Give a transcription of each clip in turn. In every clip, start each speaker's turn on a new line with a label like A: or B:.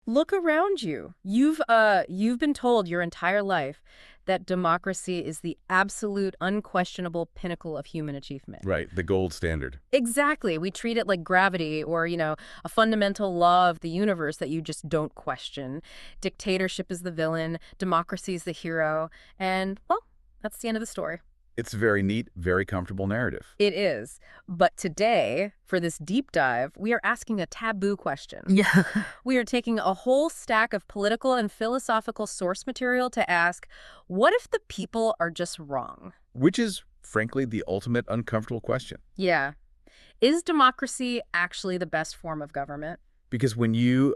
A: Look around you. You've been told your entire life that democracy is the absolute, unquestionable pinnacle of human achievement.
B: Right, the gold standard.
A: Exactly. We treat it like gravity or, a fundamental law of the universe that you just don't question. Dictatorship is the villain, democracy is the hero, and, well, that's the end of the story.
B: It's a very neat, very comfortable narrative.
A: It is. But today, for this deep dive, we are asking a taboo question.
C: Yeah.
A: We are taking a whole stack of political and philosophical source material to ask, what if the people are just wrong?
B: Which is, frankly, the ultimate uncomfortable question.
A: Yeah. Is democracy actually the best form of government?
B: Because when you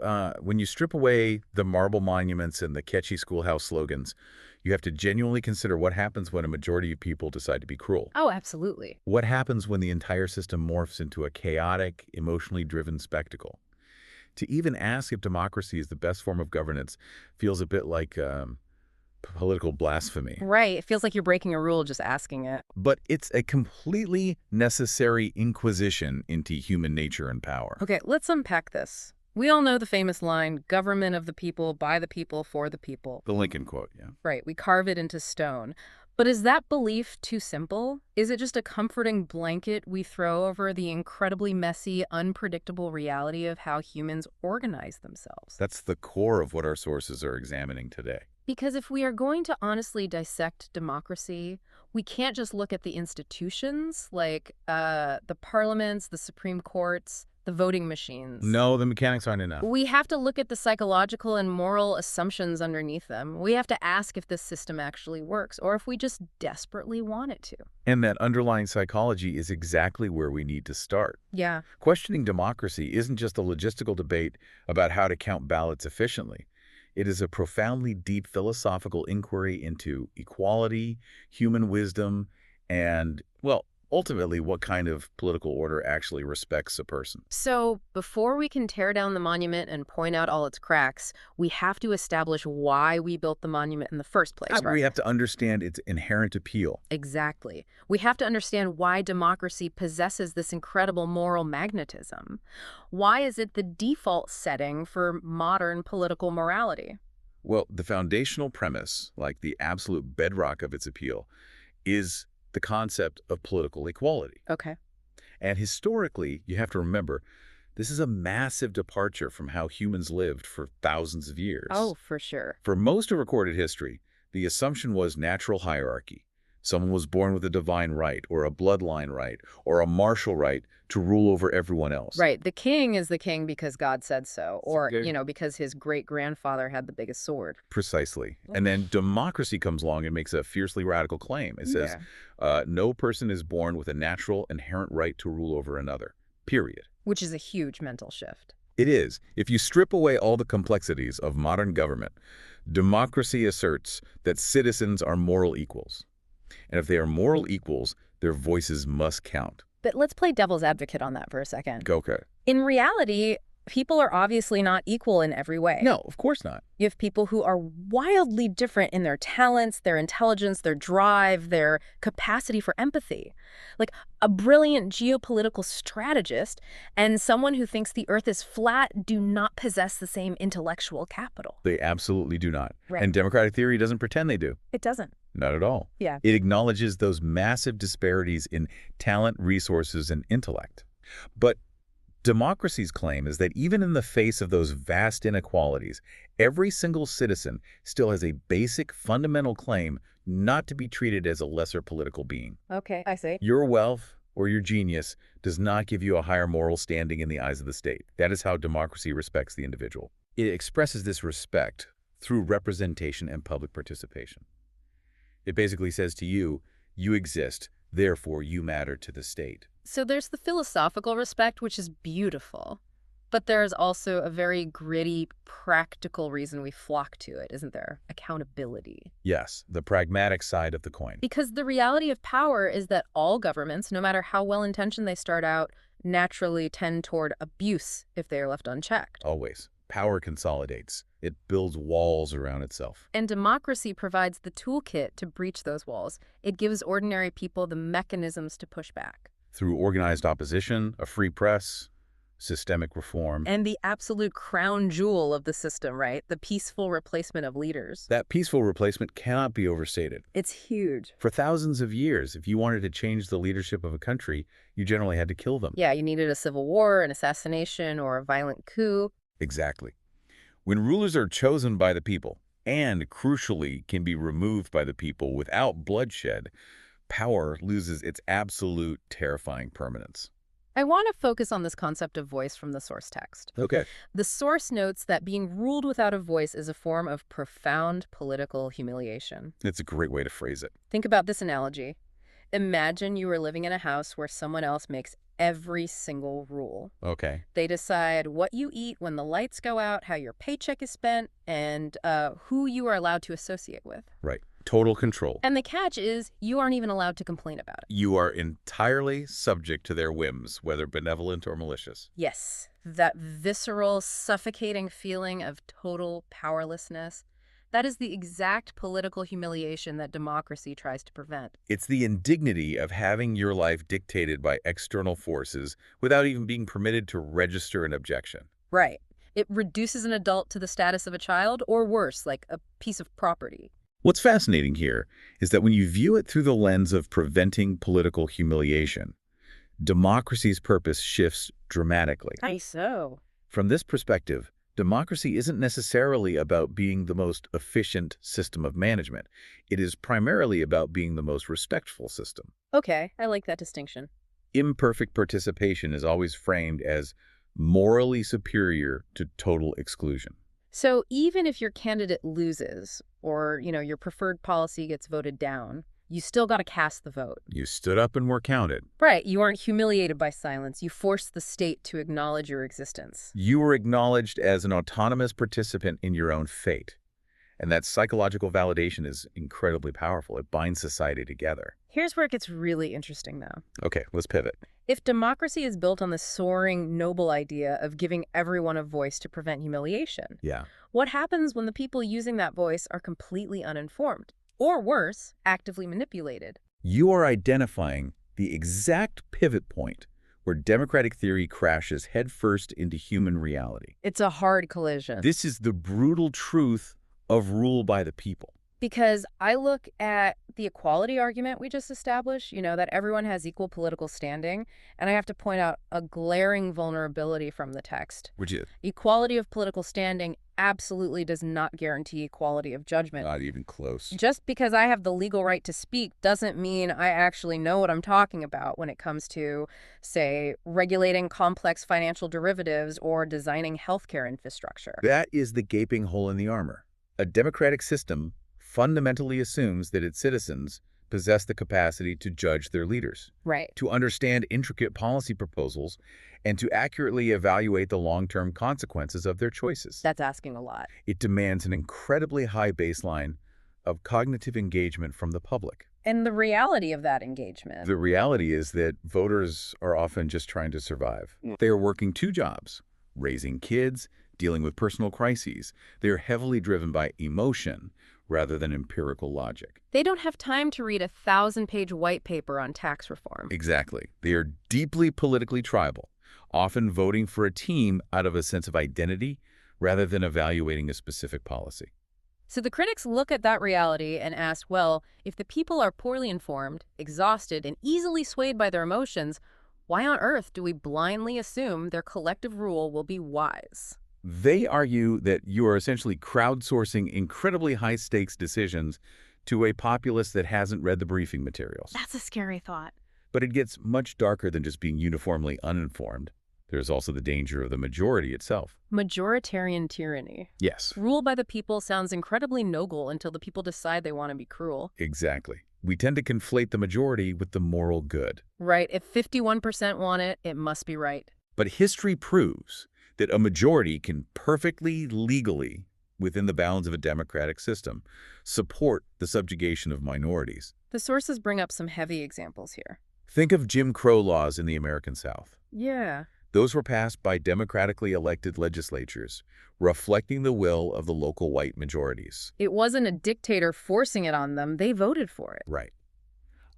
B: strip away the marble monuments and the catchy schoolhouse slogans, you have to genuinely consider what happens when a majority of people decide to be cruel.
A: Oh, absolutely.
B: What happens when the entire system morphs into a chaotic, emotionally driven spectacle? To even ask if democracy is the best form of governance feels a bit like political blasphemy.
A: Right. It feels like you're breaking a rule just asking it.
B: But it's a completely necessary inquisition into human nature and power.
A: Okay, let's unpack this. We all know the famous line, government of the people, by the people, for the people.
B: The Lincoln quote, yeah.
A: Right, we carve it into stone. But is that belief too simple? Is it just a comforting blanket we throw over the incredibly messy, unpredictable reality of how humans organize themselves?
B: That's the core of what our sources are examining today.
A: Because if we are going to honestly dissect democracy, we can't just look at the institutions like the parliaments, the Supreme Courts, the voting machines.
B: No, the mechanics aren't enough.
A: We have to look at the psychological and moral assumptions underneath them. We have to ask if this system actually works or if we just desperately want it to.
B: And that underlying psychology is exactly where we need to start.
A: Yeah.
B: Questioning democracy isn't just a logistical debate about how to count ballots efficiently. It is a profoundly deep philosophical inquiry into equality, human wisdom, and, well, ultimately what kind of political order actually respects a person.
A: So before we can tear down the monument and point out all its cracks, we have to establish why we built the monument in the first place, right?
B: We have to understand its inherent appeal.
A: Exactly. We have to understand why democracy possesses this incredible moral magnetism. Why is it the default setting for modern political morality?
B: Well, the foundational premise, like the absolute bedrock of its appeal, is the concept of political equality.
A: Okay.
B: And historically, you have to remember, this is a massive departure from how humans lived for thousands of years.
A: Oh, for sure.
B: For most of recorded history, the assumption was natural hierarchy. Someone was born with a divine right, or a bloodline right, or a martial right to rule over everyone else.
A: Right. The king is the king because God said so, or,
B: Okay.
A: because his great-grandfather had the biggest sword.
B: Precisely. And then democracy comes along and makes a fiercely radical claim. It says, no person is born with a natural, inherent right to rule over another, period.
A: Which is a huge mental shift.
B: It is. If you strip away all the complexities of modern government, democracy asserts that citizens are moral equals. And if they are moral equals, their voices must count.
A: But let's play devil's advocate on that for a second.
B: Go, okay.
A: In reality, people are obviously not equal in every way.
B: No, of course not.
A: You have people who are wildly different in their talents, their intelligence, their drive, their capacity for empathy. Like a brilliant geopolitical strategist and someone who thinks the earth is flat do not possess the same intellectual capital.
B: They absolutely do not.
A: Right.
B: And democratic theory doesn't pretend they do.
A: It doesn't.
B: Not at all.
A: Yeah.
B: It acknowledges those massive disparities in talent, resources, and intellect. But democracy's claim is that even in the face of those vast inequalities, every single citizen still has a basic fundamental claim not to be treated as a lesser political being.
A: Okay, I see.
B: Your wealth or your genius does not give you a higher moral standing in the eyes of the state. That is how democracy respects the individual. It expresses this respect through representation and public participation. It basically says to you, you exist, therefore you matter to the state.
A: So there's the philosophical respect, which is beautiful. But there's also a very gritty, practical reason we flock to it, isn't there? Accountability.
B: Yes, the pragmatic side of the coin.
A: Because the reality of power is that all governments, no matter how well-intentioned they start out, naturally tend toward abuse if they are left unchecked.
B: Always. Power consolidates. It builds walls around itself.
A: And democracy provides the toolkit to breach those walls. It gives ordinary people the mechanisms to push back.
B: Through organized opposition, a free press, systemic reform.
A: And the absolute crown jewel of the system, right? The peaceful replacement of leaders.
B: That peaceful replacement cannot be overstated.
A: It's huge.
B: For thousands of years, if you wanted to change the leadership of a country, you generally had to kill them.
A: Yeah, you needed a civil war, an assassination, or a violent coup.
B: Exactly. When rulers are chosen by the people, and crucially can be removed by the people without bloodshed, power loses its absolute terrifying permanence.
A: I want to focus on this concept of voice from the source text.
B: Okay.
A: The source notes that being ruled without a voice is a form of profound political humiliation.
B: It's a great way to phrase it.
A: Think about this analogy. Imagine you were living in a house where someone else makes every single rule.
B: Okay.
A: They decide what you eat when the lights go out, how your paycheck is spent, and who you are allowed to associate with.
B: Right. Total control.
A: And the catch is you aren't even allowed to complain about it.
B: You are entirely subject to their whims, whether benevolent or malicious.
A: Yes, that visceral, suffocating feeling of total powerlessness. That is the exact political humiliation that democracy tries to prevent.
B: It's the indignity of having your life dictated by external forces without even being permitted to register an objection.
A: Right. It reduces an adult to the status of a child, or worse, like a piece of property.
B: What's fascinating here is that when you view it through the lens of preventing political humiliation, democracy's purpose shifts dramatically.
A: So.
B: From this perspective, democracy isn't necessarily about being the most efficient system of management. It is primarily about being the most respectful system.
A: Okay, I like that distinction.
B: Imperfect participation is always framed as morally superior to total exclusion.
A: So even if your candidate loses, or, your preferred policy gets voted down, you still got to cast the vote.
B: You stood up and were counted.
A: Right, you aren't humiliated by silence. You forced the state to acknowledge your existence.
B: You were acknowledged as an autonomous participant in your own fate. And that psychological validation is incredibly powerful. It binds society together.
A: Here's where it gets really interesting, though.
B: Okay, let's pivot.
A: If democracy is built on the soaring, noble idea of giving everyone a voice to prevent humiliation,
B: Yeah.
A: what happens when the people using that voice are completely uninformed? Or worse, actively manipulated?
B: You are identifying the exact pivot point where democratic theory crashes headfirst into human reality.
A: It's a hard collision.
B: This is the brutal truth of rule by the people.
A: Because I look at the equality argument we just established, that everyone has equal political standing, and I have to point out a glaring vulnerability from the text.
B: Which is?
A: Equality of political standing absolutely does not guarantee equality of judgment.
B: Not even close.
A: Just because I have the legal right to speak doesn't mean I actually know what I'm talking about when it comes to, say, regulating complex financial derivatives or designing healthcare infrastructure.
B: That is the gaping hole in the armor. A democratic system fundamentally assumes that its citizens possess the capacity to judge their leaders,
A: Right.
B: to understand intricate policy proposals, and to accurately evaluate the long-term consequences of their choices.
A: That's asking a lot.
B: It demands an incredibly high baseline of cognitive engagement from the public.
A: And the reality of that engagement.
B: The reality is that voters are often just trying to survive. They are working two jobs, raising kids, dealing with personal crises. They are heavily driven by emotion rather than empirical logic.
A: They don't have time to read a 1,000-page white paper on tax reform.
B: Exactly. They are deeply politically tribal, often voting for a team out of a sense of identity rather than evaluating a specific policy.
A: So the critics look at that reality and ask, well, if the people are poorly informed, exhausted, and easily swayed by their emotions, why on earth do we blindly assume their collective rule will be wise?
B: They argue that you are essentially crowdsourcing incredibly high-stakes decisions to a populace that hasn't read the briefing materials.
A: That's a scary thought.
B: But it gets much darker than just being uniformly uninformed. There's also the danger of the majority itself.
A: Majoritarian tyranny.
B: Yes.
A: Rule by the people sounds incredibly noble until the people decide they want to be cruel.
B: Exactly. We tend to conflate the majority with the moral good.
A: Right. If 51% want it, it must be right.
B: But history proves that a majority can perfectly legally, within the bounds of a democratic system, support the subjugation of minorities.
A: The sources bring up some heavy examples here.
B: Think of Jim Crow laws in the American South.
A: Yeah.
B: Those were passed by democratically elected legislatures, reflecting the will of the local white majorities.
A: It wasn't a dictator forcing it on them. They voted for it.
B: Right.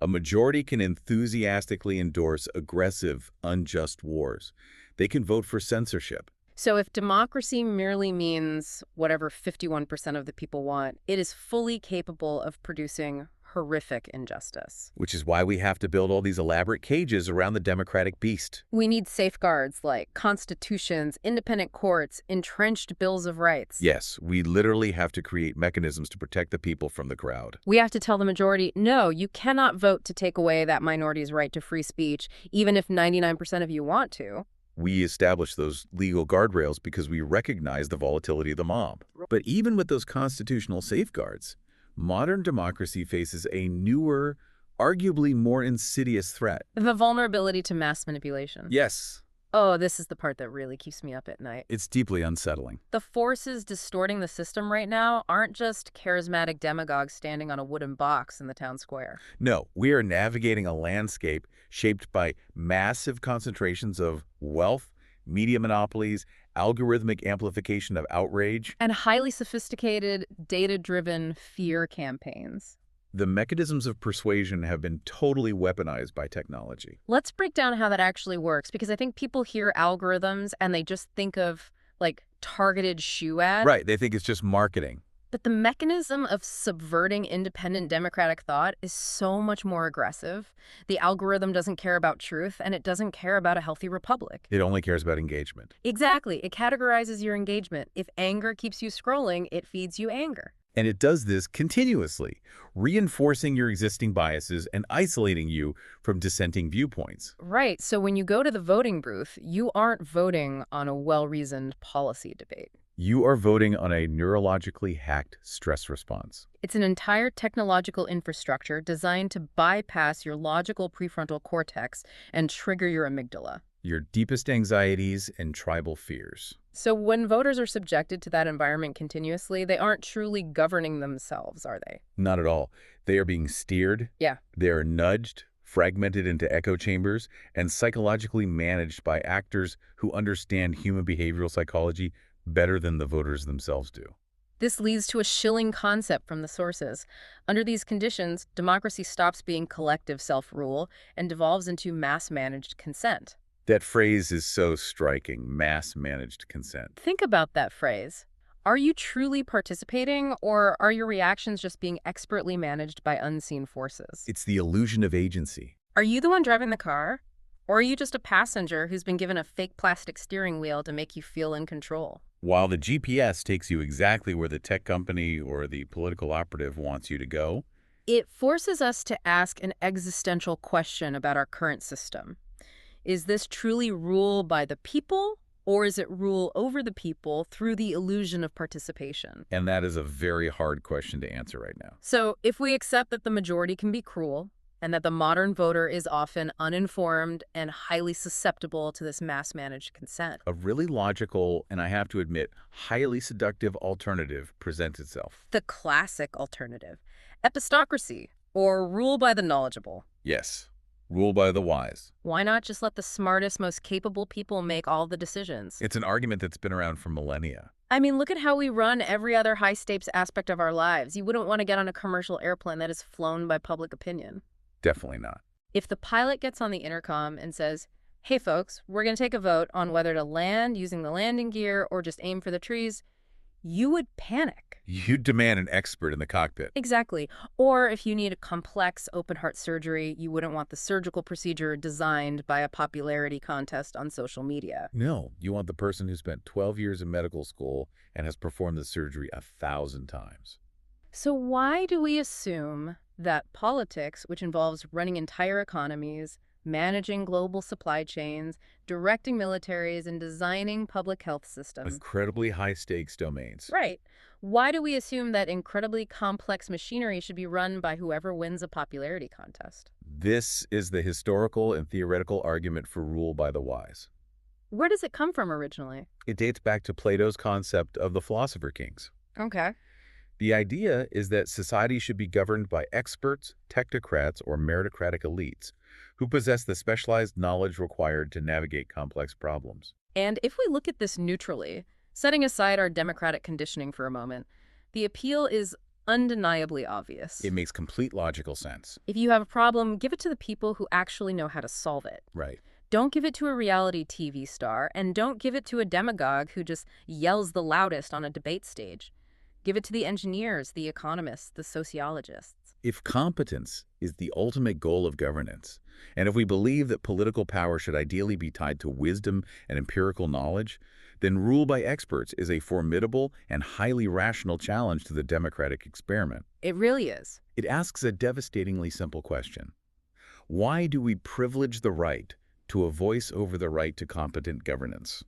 B: A majority can enthusiastically endorse aggressive, unjust wars They can vote for censorship,
A: So if democracy merely means whatever 51% of the people want, it is fully capable of producing horrific injustice.
B: which is why we have to build all these elaborate cages around the democratic beast.
A: We need safeguards like constitutions, independent courts, entrenched bills of rights.
B: Yes, we literally have to create mechanisms to protect the people from the crowd.
A: We have to tell the majority, no, you cannot vote to take away that minority's right to free speech, even if 99% of you want to.
B: We establish those legal guardrails because we recognize the volatility of the mob. But even with those constitutional safeguards, modern democracy faces a newer, arguably more insidious threat.
A: The vulnerability to mass manipulation.
B: Yes,
A: Oh, this is the part that really keeps me up at night.
B: it's deeply unsettling.
A: The forces distorting the system right now aren't just charismatic demagogues standing on a wooden box in the town square.
B: No, we are navigating a landscape shaped by massive concentrations of wealth, media monopolies, algorithmic amplification of outrage.
A: And highly sophisticated, data-driven fear campaigns.
B: The mechanisms of persuasion have been totally weaponized by technology.
A: Let's break down how that actually works, because I think people hear algorithms and they just think of, like, targeted shoe ads.
B: Right, they think it's just marketing.
A: But the mechanism of subverting independent democratic thought is so much more aggressive. The algorithm doesn't care about truth, and it doesn't care about a healthy republic.
B: It only cares about engagement.
A: Exactly. It categorizes your engagement. If anger keeps you scrolling, it feeds you anger.
B: And it does this continuously, reinforcing your existing biases and isolating you from dissenting viewpoints.
A: Right. So when you go to the voting booth, you aren't voting on a well-reasoned policy debate.
B: You are voting on a neurologically hacked stress response.
A: It's an entire technological infrastructure designed to bypass your logical prefrontal cortex and trigger your amygdala.
B: Your deepest anxieties and tribal fears.
A: So when voters are subjected to that environment continuously, they aren't truly governing themselves, are they?
B: Not at all. They are being steered.
A: Yeah.
B: They are nudged, fragmented into echo chambers, and psychologically managed by actors who understand human behavioral psychology better than the voters themselves do.
A: This leads to a chilling concept from the sources. Under these conditions, democracy stops being collective self-rule and devolves into mass-managed consent.
B: That phrase is so striking, mass-managed consent.
A: Think about that phrase. Are you truly participating, or are your reactions just being expertly managed by unseen forces?
B: It's the illusion of agency.
A: Are you the one driving the car? Or are you just a passenger who's been given a fake plastic steering wheel to make you feel in control?
B: While the GPS takes you exactly where the tech company or the political operative wants you to go,
A: It forces us to ask an existential question about our current system. Is this truly rule by the people, or is it rule over the people through the illusion of participation?
B: and that is a very hard question to answer right now.
A: So if we accept that the majority can be cruel, and that the modern voter is often uninformed and highly susceptible to this mass-managed consent,
B: A really logical, and I have to admit, highly seductive alternative presents itself.
A: the classic alternative, epistocracy, or rule by the knowledgeable.
B: Yes, rule by the wise.
A: Why not just let the smartest, most capable people make all the decisions?
B: It's an argument that's been around for millennia.
A: I mean, look at how we run every other high-stakes aspect of our lives. You wouldn't want to get on a commercial airplane that is flown by public opinion.
B: Definitely not.
A: If the pilot gets on the intercom and says, hey folks, we're going to take a vote on whether to land using the landing gear or just aim for the trees, you would panic.
B: You'd demand an expert in the cockpit.
A: Exactly. Or if you need a complex open-heart surgery, you wouldn't want the surgical procedure designed by a popularity contest on social media.
B: No, you want the person who spent 12 years in medical school and has performed the surgery 1,000 times.
A: So why do we assume that politics, which involves running entire economies, managing global supply chains, directing militaries, and designing public health systems?
B: Incredibly high-stakes domains.
A: Right. Why do we assume that incredibly complex machinery should be run by whoever wins a popularity contest?
B: This is the historical and theoretical argument for rule by the wise.
A: Where does it come from originally?
B: It dates back to Plato's concept of the philosopher kings.
A: Okay.
B: The idea is that society should be governed by experts, technocrats, or meritocratic elites who possess the specialized knowledge required to navigate complex problems.
A: And if we look at this neutrally, setting aside our democratic conditioning for a moment, the appeal is undeniably obvious.
B: It makes complete logical sense.
A: If you have a problem, give it to the people who actually know how to solve it.
B: Right.
A: Don't give it to a reality TV star, and don't give it to a demagogue who just yells the loudest on a debate stage. Give it to the engineers, the economists, the sociologists.
B: If competence is the ultimate goal of governance, and if we believe that political power should ideally be tied to wisdom and empirical knowledge, then rule by experts is a formidable and highly rational challenge to the democratic experiment.
A: It really is.
B: It asks a devastatingly simple question. Why do we privilege the right to a voice over the right to competent governance?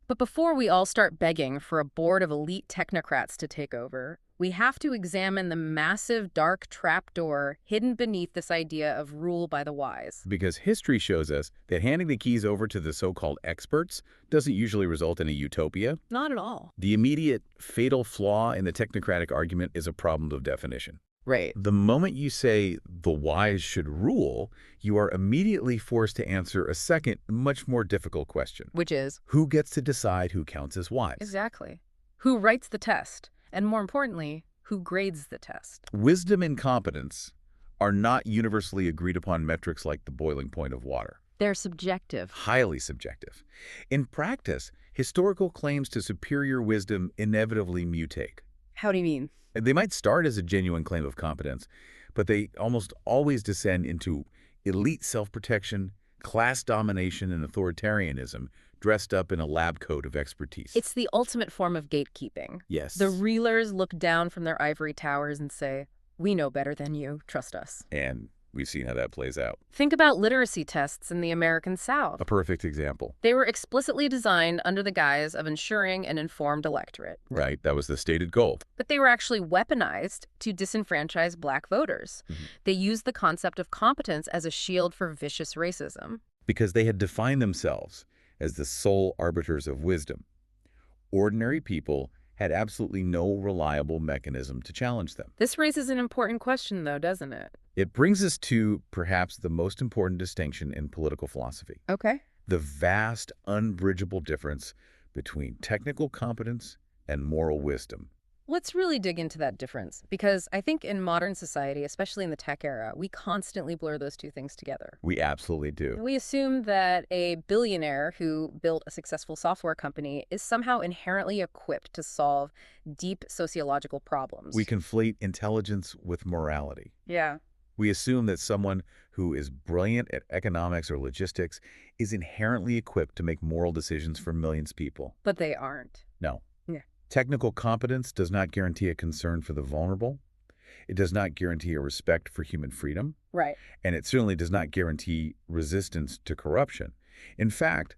A: But before we all start begging for a board of elite technocrats to take over, we have to examine the massive dark trapdoor hidden beneath this idea of rule by the wise.
B: Because history shows us that handing the keys over to the so-called experts doesn't usually result in a utopia.
A: Not at all.
B: The immediate, fatal flaw in the technocratic argument is a problem of definition.
A: Right.
B: The moment you say the wise should rule, you are immediately forced to answer a second, much more difficult question.
A: Which is?
B: Who gets to decide who counts as wise?
A: Exactly. Who writes the test? And more importantly, who grades the test?
B: Wisdom and competence are not universally agreed upon metrics like the boiling point of water.
A: They're subjective.
B: Highly subjective. In practice, historical claims to superior wisdom inevitably mutate.
A: How do you mean?
B: They might start as a genuine claim of competence, but they almost always descend into elite self-protection, class domination, and authoritarianism dressed up in a lab coat of expertise.
A: It's the ultimate form of gatekeeping.
B: Yes.
A: The reelers look down from their ivory towers and say, "We know better than you. Trust us."
B: And we've seen how that plays out.
A: Think about literacy tests in the American South.
B: A perfect example.
A: They were explicitly designed under the guise of ensuring an informed electorate.
B: Right, that was the stated goal.
A: But they were actually weaponized to disenfranchise black voters. They used the concept of competence as a shield for vicious racism.
B: Because they had defined themselves as the sole arbiters of wisdom. Ordinary people had absolutely no reliable mechanism to challenge them.
A: This raises an important question, though, doesn't it?
B: It brings us to perhaps the most important distinction in political philosophy.
A: Okay.
B: The vast, unbridgeable difference between technical competence and moral wisdom.
A: Let's really dig into that difference, because I think in modern society, especially in the tech era, we constantly blur those two things together.
B: We absolutely do.
A: We assume that a billionaire who built a successful software company is somehow inherently equipped to solve deep sociological problems.
B: We conflate intelligence with morality.
A: Yeah.
B: We assume that someone who is brilliant at economics or logistics is inherently equipped to make moral decisions for millions of people.
A: But they aren't.
B: No.
A: Yeah.
B: Technical competence does not guarantee a concern for the vulnerable. It does not guarantee a respect for human freedom.
A: Right.
B: And it certainly does not guarantee resistance to corruption. In fact,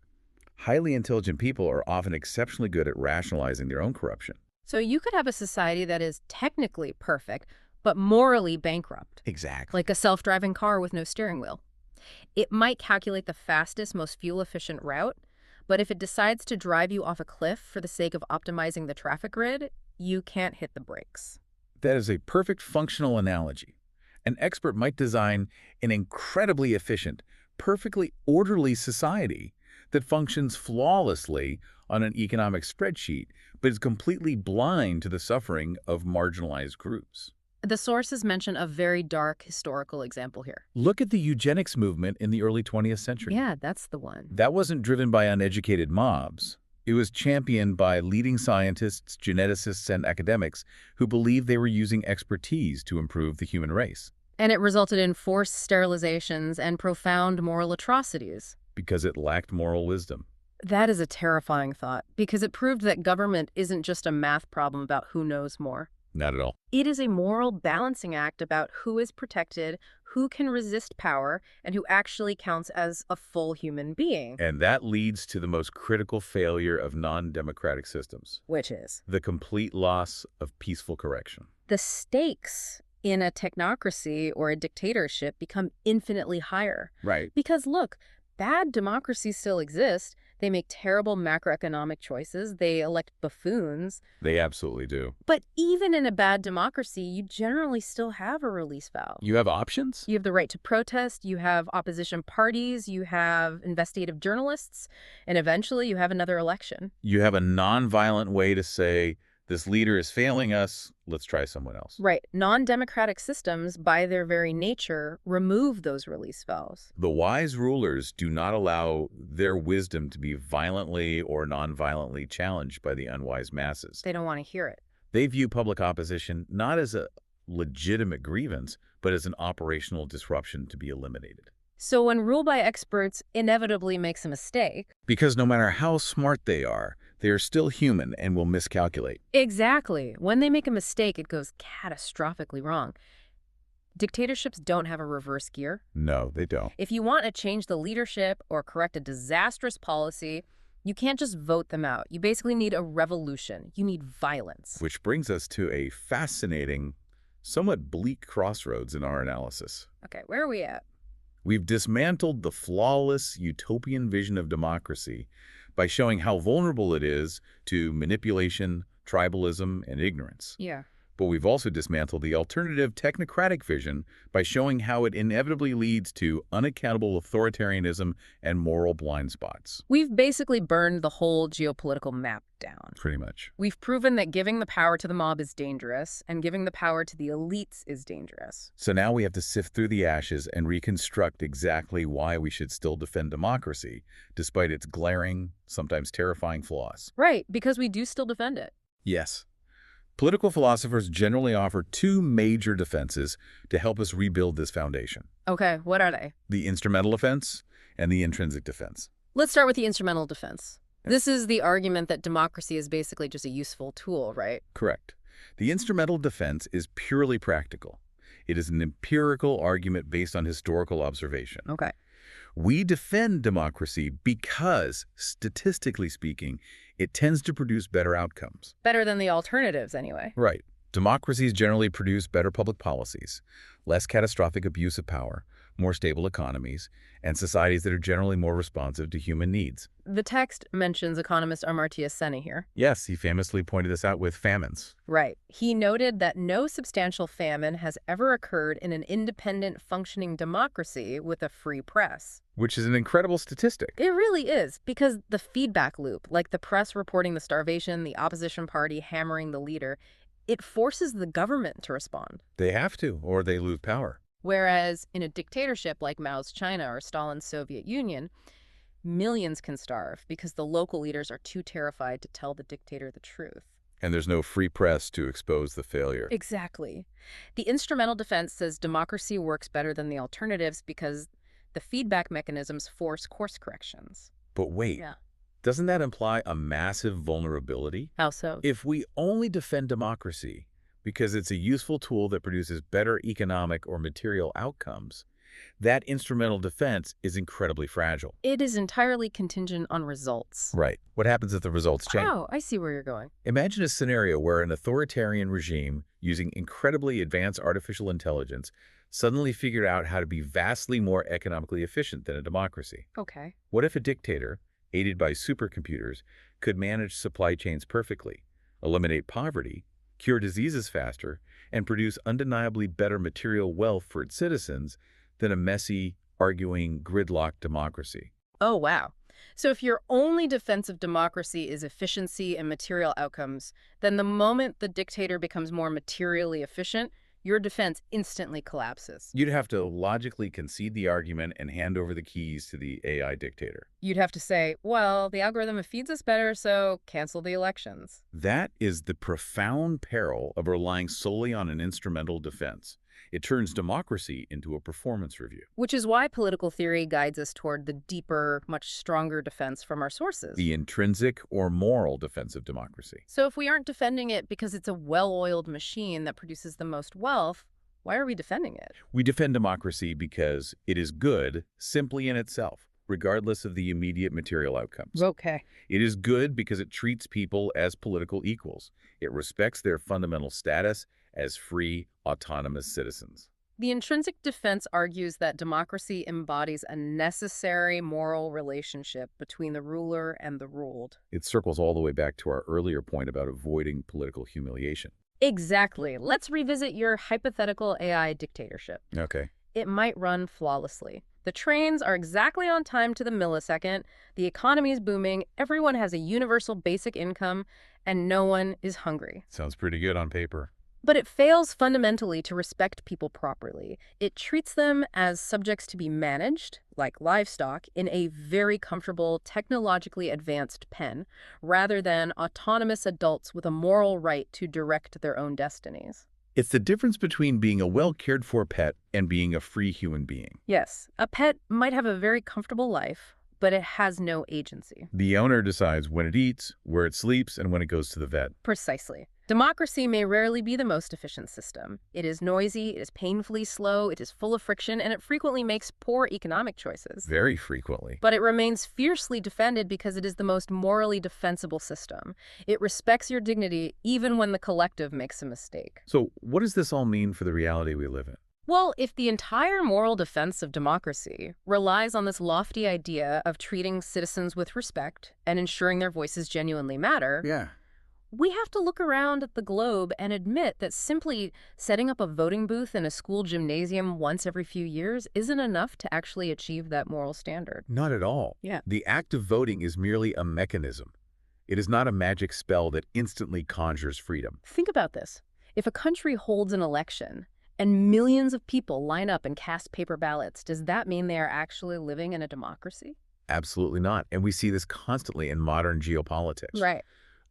B: highly intelligent people are often exceptionally good at rationalizing their own corruption.
A: So you could have a society that is technically perfect, but morally bankrupt.
B: Exactly.
A: Like a self-driving car with no steering wheel. It might calculate the fastest, most fuel-efficient route, but if it decides to drive you off a cliff for the sake of optimizing the traffic grid, you can't hit the brakes.
B: That is a perfect functional analogy. An expert might design an incredibly efficient, perfectly orderly society that functions flawlessly on an economic spreadsheet, but is completely blind to the suffering of marginalized groups.
A: The sources mention a very dark historical example here.
B: Look at the eugenics movement in the early 20th century.
A: Yeah, that's the one.
B: That wasn't driven by uneducated mobs. It was championed by leading scientists, geneticists, and academics who believed they were using expertise to improve the human race.
A: And it resulted in forced sterilizations and profound moral atrocities.
B: Because it lacked moral wisdom.
A: That is a terrifying thought, because it proved that government isn't just a math problem about who knows more.
B: Not at all.
A: It is a moral balancing act about who is protected, who can resist power, and who actually counts as a full human being.
B: And that leads to the most critical failure of non-democratic systems.
A: Which is?
B: The complete loss of peaceful correction.
A: The stakes in a technocracy or a dictatorship become infinitely higher.
B: Right.
A: Because look, bad democracies still exist. They make terrible macroeconomic choices. They elect buffoons.
B: They absolutely do.
A: But even in a bad democracy, you generally still have a release valve.
B: You have options?
A: You have the right to protest, you have opposition parties, you have investigative journalists, and eventually you have another election.
B: You have a non-violent way to say, This leader is failing us. Let's try someone else.
A: Right. Non-democratic systems, by their very nature, remove those release valves.
B: The wise rulers do not allow their wisdom to be violently or non-violently challenged by the unwise masses.
A: They don't want to hear it.
B: They view public opposition not as a legitimate grievance, but as an operational disruption to be eliminated.
A: So when rule by experts inevitably makes a mistake.
B: Because no matter how smart they are still human and will miscalculate.
A: Exactly. When they make a mistake, it goes catastrophically wrong. Dictatorships don't have a reverse gear.
B: No, they don't.
A: If you want to change the leadership or correct a disastrous policy, you can't just vote them out. You basically need a revolution. You need violence.
B: Which brings us to a fascinating, somewhat bleak crossroads in our analysis.
A: Okay, where are we at?
B: We've dismantled the flawless utopian vision of democracy by showing how vulnerable it is to manipulation, tribalism, and ignorance.
A: Yeah.
B: But we've also dismantled the alternative technocratic vision by showing how it inevitably leads to unaccountable authoritarianism and moral blind spots.
A: We've basically burned the whole geopolitical map down.
B: Pretty much.
A: We've proven that giving the power to the mob is dangerous, and giving the power to the elites is dangerous.
B: So now we have to sift through the ashes and reconstruct exactly why we should still defend democracy, despite its glaring, sometimes terrifying flaws.
A: Right, because we do still defend it.
B: Yes. Political philosophers generally offer two major defenses to help us rebuild this foundation.
A: Okay, what are they?
B: The instrumental defense and the intrinsic defense.
A: Let's start with the instrumental defense. This is the argument that democracy is basically just a useful tool, right?
B: Correct. The instrumental defense is purely practical. It is an empirical argument based on historical observation.
A: Okay.
B: We defend democracy because, statistically speaking, it tends to produce better outcomes.
A: Better than the alternatives, anyway.
B: Right. Democracies generally produce better public policies, less catastrophic abuse of power, more stable economies, and societies that are generally more responsive to human needs.
A: The text mentions economist Amartya Sen here.
B: Yes, he famously pointed this out with famines.
A: Right. He noted that no substantial famine has ever occurred in an independent, functioning democracy with a free press.
B: Which is an incredible statistic.
A: It really is, because the feedback loop, like the press reporting the starvation, the opposition party hammering the leader, it forces the government to respond.
B: They have to, or they lose power.
A: Whereas in a dictatorship like Mao's China or Stalin's Soviet Union, millions can starve because the local leaders are too terrified to tell the dictator the truth.
B: And there's no free press to expose the failure.
A: Exactly. The instrumental defense says democracy works better than the alternatives because the feedback mechanisms force course corrections.
B: But wait, doesn't that imply a massive vulnerability?
A: How so?
B: If we only defend democracy because it's a useful tool that produces better economic or material outcomes, that instrumental defense is incredibly fragile.
A: It is entirely contingent on results.
B: Right. What happens if the results change?
A: Oh, I see where you're going.
B: Imagine a scenario where an authoritarian regime using incredibly advanced artificial intelligence suddenly figured out how to be vastly more economically efficient than a democracy.
A: Okay.
B: What if a dictator, aided by supercomputers, could manage supply chains perfectly, eliminate poverty, cure diseases faster, and produce undeniably better material wealth for its citizens than a messy, arguing, gridlocked democracy?
A: Oh, wow. So if your only defense of democracy is efficiency and material outcomes, then the moment the dictator becomes more materially efficient, your defense instantly collapses.
B: You'd have to logically concede the argument and hand over the keys to the AI dictator.
A: You'd have to say, well, the algorithm feeds us better, so cancel the elections.
B: That is the profound peril of relying solely on an instrumental defense. It turns democracy into a performance review.
A: Which is why political theory guides us toward the deeper, much stronger defense from our sources.
B: The intrinsic or moral defense of democracy.
A: So if we aren't defending it because it's a well-oiled machine that produces the most wealth, why are we defending it?
B: We defend democracy because it is good simply in itself, regardless of the immediate material outcomes.
A: Okay.
B: It is good because it treats people as political equals. It respects their fundamental status as free, autonomous citizens.
A: The intrinsic defense argues that democracy embodies a necessary moral relationship between the ruler and the ruled.
B: It circles all the way back to our earlier point about avoiding political humiliation.
A: Exactly. Let's revisit your hypothetical AI dictatorship.
B: Okay.
A: It might run flawlessly. The trains are exactly on time to the millisecond, the economy is booming, everyone has a universal basic income, and no one is hungry.
B: Sounds pretty good on paper.
A: But it fails fundamentally to respect people properly. It treats them as subjects to be managed, like livestock, in a very comfortable, technologically advanced pen, rather than autonomous adults with a moral right to direct their own destinies.
B: It's the difference between being a well-cared-for pet and being a free human being.
A: Yes, a pet might have a very comfortable life, but it has no agency.
B: The owner decides when it eats, where it sleeps, and when it goes to the vet.
A: Precisely. Democracy may rarely be the most efficient system. It is noisy, it is painfully slow, it is full of friction, and it frequently makes poor economic choices.
B: Very frequently.
A: But it remains fiercely defended because it is the most morally defensible system. It respects your dignity even when the collective makes a mistake.
B: So what does this all mean for the reality we live in?
A: Well, if the entire moral defense of democracy relies on this lofty idea of treating citizens with respect and ensuring their voices genuinely matter,
B: Yeah.
A: we have to look around at the globe and admit that simply setting up a voting booth in a school gymnasium once every few years isn't enough to actually achieve that moral standard.
B: Not at all.
A: Yeah.
B: The act of voting is merely a mechanism. It is not a magic spell that instantly conjures freedom.
A: Think about this. If a country holds an election and millions of people line up and cast paper ballots, does that mean they are actually living in a democracy?
B: Absolutely not. And we see this constantly in modern geopolitics.
A: Right.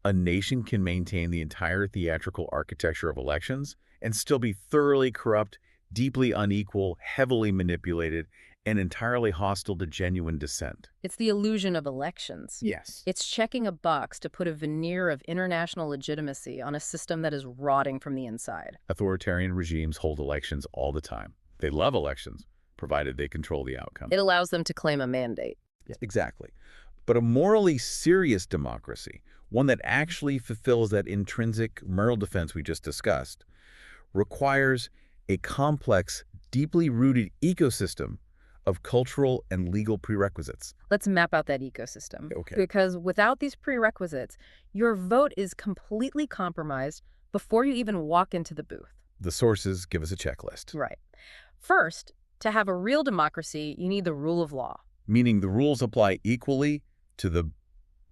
B: A nation can maintain the entire theatrical architecture of elections and still be thoroughly corrupt, deeply unequal, heavily manipulated, and entirely hostile to genuine dissent.
A: It's the illusion of elections.
B: Yes.
A: It's checking a box to put a veneer of international legitimacy on a system that is rotting from the inside.
B: Authoritarian regimes hold elections all the time. They love elections, provided they control the outcome.
A: It allows them to claim a mandate.
B: Yeah, exactly. But a morally serious democracy, one that actually fulfills that intrinsic moral defense we just discussed, requires a complex, deeply rooted ecosystem of cultural and legal prerequisites.
A: Let's map out that ecosystem.
B: Okay.
A: Because without these prerequisites, your vote is completely compromised before you even walk into the booth.
B: The sources give us a checklist,
A: Right. First, to have a real democracy, you need the rule of law.
B: meaning the rules apply equally to the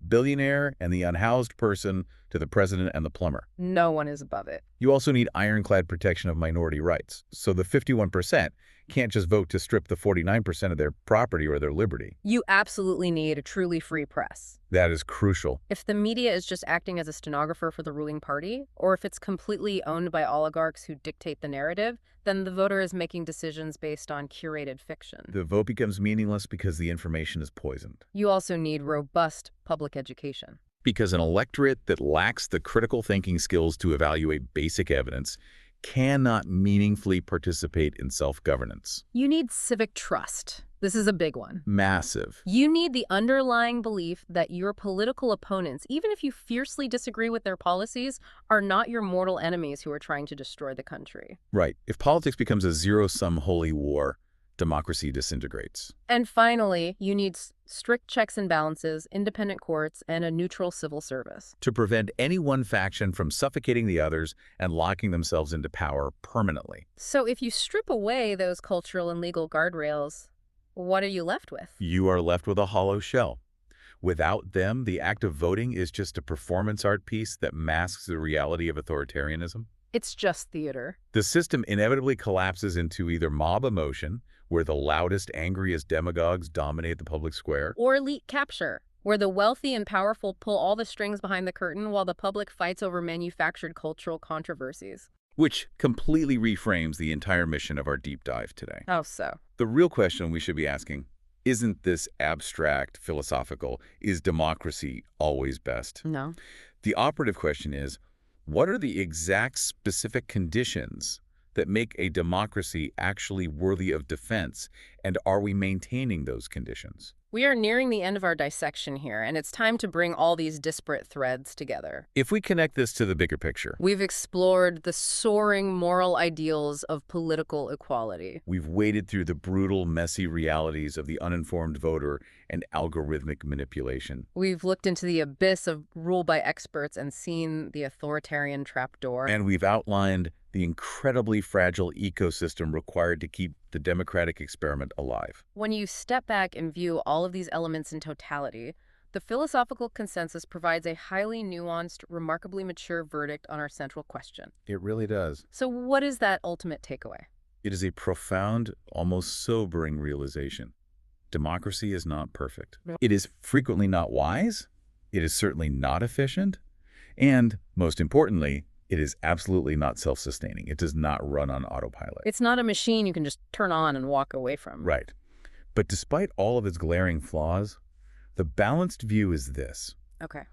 B: billionaire and the unhoused person, to the president and the plumber.
A: No one is above it.
B: You also need ironclad protection of minority rights. So the 51% can't just vote to strip the 49% of their property or their liberty.
A: You absolutely need a truly free press.
B: That is crucial.
A: If the media is just acting as a stenographer for the ruling party, or if it's completely owned by oligarchs who dictate the narrative, then the voter is making decisions based on curated fiction.
B: The vote becomes meaningless because the information is poisoned.
A: You also need robust public education.
B: Because an electorate that lacks the critical thinking skills to evaluate basic evidence cannot meaningfully participate in self-governance.
A: You need civic trust. This is a big one.
B: Massive.
A: You need the underlying belief that your political opponents, even if you fiercely disagree with their policies, are not your mortal enemies who are trying to destroy the country.
B: Right. If politics becomes a zero-sum holy war, democracy disintegrates.
A: And finally, you need strict checks and balances, independent courts, and a neutral civil service.
B: To prevent any one faction from suffocating the others and locking themselves into power permanently.
A: So if you strip away those cultural and legal guardrails, what are you left with?
B: You are left with a hollow shell. Without them, the act of voting is just a performance art piece that masks the reality of authoritarianism.
A: It's just theater.
B: The system inevitably collapses into either mob emotion, where the loudest, angriest demagogues dominate the public square,
A: Or elite capture, where the wealthy and powerful pull all the strings behind the curtain while the public fights over manufactured cultural controversies.
B: which completely reframes the entire mission of our deep dive today.
A: How so?
B: The real question we should be asking, isn't this abstract, philosophical, is democracy always best?
A: No.
B: The operative question is, what are the exact specific conditions that make a democracy actually worthy of defense, and are we maintaining those conditions?
A: We are nearing the end of our dissection here, and it's time to bring all these disparate threads together.
B: If we connect this to the bigger picture,
A: We've explored the soaring moral ideals of political equality.
B: we've waded through the brutal, messy realities of the uninformed voter and algorithmic manipulation.
A: We've looked into the abyss of rule by experts and seen the authoritarian trapdoor.
B: And we've outlined the incredibly fragile ecosystem required to keep the democratic experiment alive.
A: When you step back and view all of these elements in totality, the philosophical consensus provides a highly nuanced, remarkably mature verdict on our central question.
B: It really does.
A: So what is that ultimate takeaway?
B: It is a profound, almost sobering realization. Democracy is not perfect. It is frequently not wise. It is certainly not efficient. And, most importantly, it is absolutely not self-sustaining. It does not run on autopilot.
A: It's not a machine you can just turn on and walk away from.
B: Right. But despite all of its glaring flaws, the balanced view is this.
A: Okay.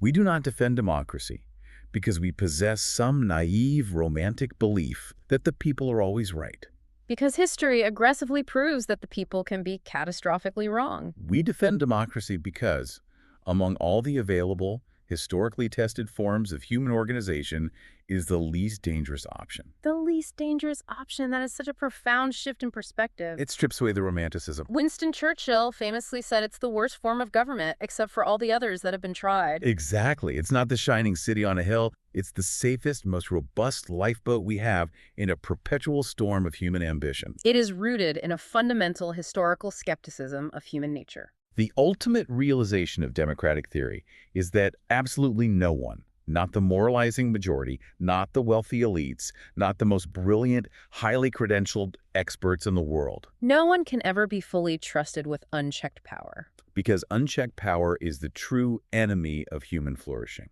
B: We do not defend democracy because we possess some naive, romantic belief that the people are always right.
A: Because history aggressively proves that the people can be catastrophically wrong.
B: We defend democracy because, among all the available, historically tested forms of human organization, is the least dangerous option.
A: The least dangerous option. That is such a profound shift in perspective.
B: It strips away the romanticism.
A: Winston Churchill famously said it's the worst form of government, except for all the others that have been tried.
B: Exactly. It's not the shining city on a hill. It's the safest, most robust lifeboat we have in a perpetual storm of human ambition.
A: It is rooted in a fundamental historical skepticism of human nature.
B: The ultimate realization of democratic theory is that absolutely no one, not the moralizing majority, not the wealthy elites, not the most brilliant, highly credentialed experts in the world.
A: No one can ever be fully trusted with unchecked power.
B: Because unchecked power is the true enemy of human flourishing.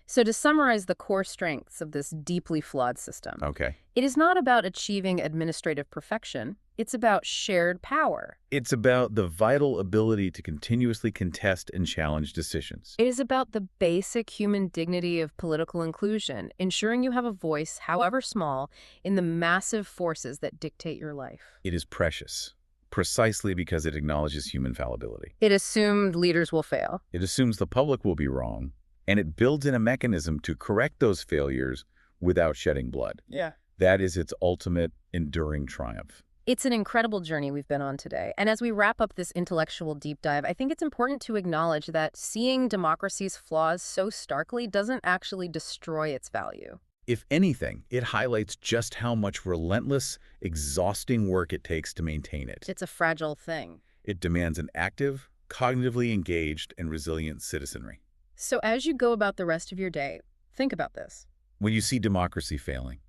A: So to summarize the core strengths of this deeply flawed system,
B: Okay.
A: it is not about achieving administrative perfection. It's about shared power.
B: It's about the vital ability to continuously contest and challenge decisions.
A: It is about the basic human dignity of political inclusion, ensuring you have a voice, however small, in the massive forces that dictate your life.
B: It is precious, precisely because it acknowledges human fallibility.
A: It assumed leaders will fail.
B: It assumes the public will be wrong, and it builds in a mechanism to correct those failures without shedding blood.
A: Yeah.
B: That is its ultimate, enduring triumph.
A: It's an incredible journey we've been on today. And as we wrap up this intellectual deep dive, I think it's important to acknowledge that seeing democracy's flaws so starkly doesn't actually destroy its value.
B: If anything, it highlights just how much relentless, exhausting work it takes to maintain it.
A: It's a fragile thing.
B: It demands an active, cognitively engaged, and resilient citizenry.
A: So as you go about the rest of your day, think about this.
B: When you see democracy failing,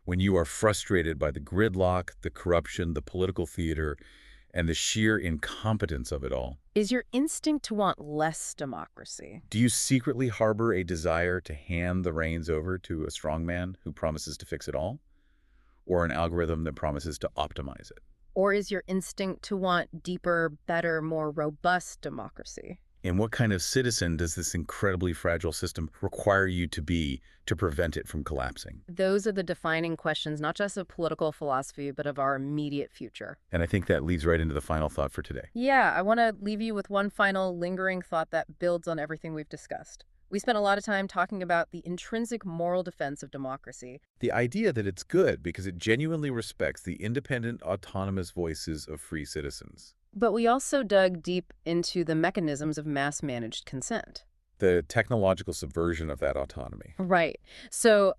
B: when you are frustrated by the gridlock, the corruption, the political theater, and the sheer incompetence of it all,
A: Is your instinct to want less democracy?
B: do you secretly harbor a desire to hand the reins over to a strongman who promises to fix it all? Or an algorithm that promises to optimize it?
A: Or is your instinct to want deeper, better, more robust democracy?
B: And what kind of citizen does this incredibly fragile system require you to be to prevent it from collapsing?
A: Those are the defining questions, not just of political philosophy, but of our immediate future.
B: And I think that leads right into the final thought for today.
A: Yeah, I want to leave you with one final lingering thought that builds on everything we've discussed. We spent a lot of time talking about the intrinsic moral defense of democracy.
B: The idea that it's good because it genuinely respects the independent, autonomous voices of free citizens.
A: But we also dug deep into the mechanisms of mass-managed consent.
B: The technological subversion of that autonomy.
A: Right. So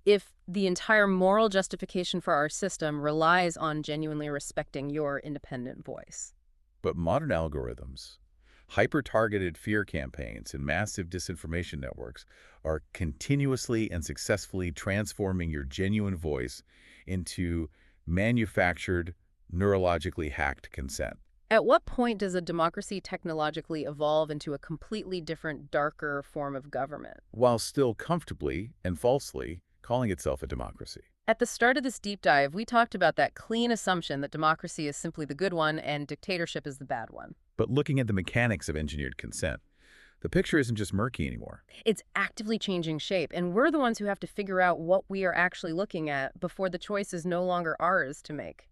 A: if the entire moral justification for our system relies on genuinely respecting your independent voice.
B: But modern algorithms, hyper-targeted fear campaigns, and massive disinformation networks are continuously and successfully transforming your genuine voice into manufactured, neurologically hacked consent.
A: At what point does a democracy technologically evolve into a completely different, darker form of government?
B: While still comfortably and falsely calling itself a democracy.
A: At the start of this deep dive, we talked about that clean assumption that democracy is simply the good one and dictatorship is the bad one.
B: But looking at the mechanics of engineered consent, the picture isn't just murky anymore.
A: It's actively changing shape, and we're the ones who have to figure out what we are actually looking at before the choice is no longer ours to make.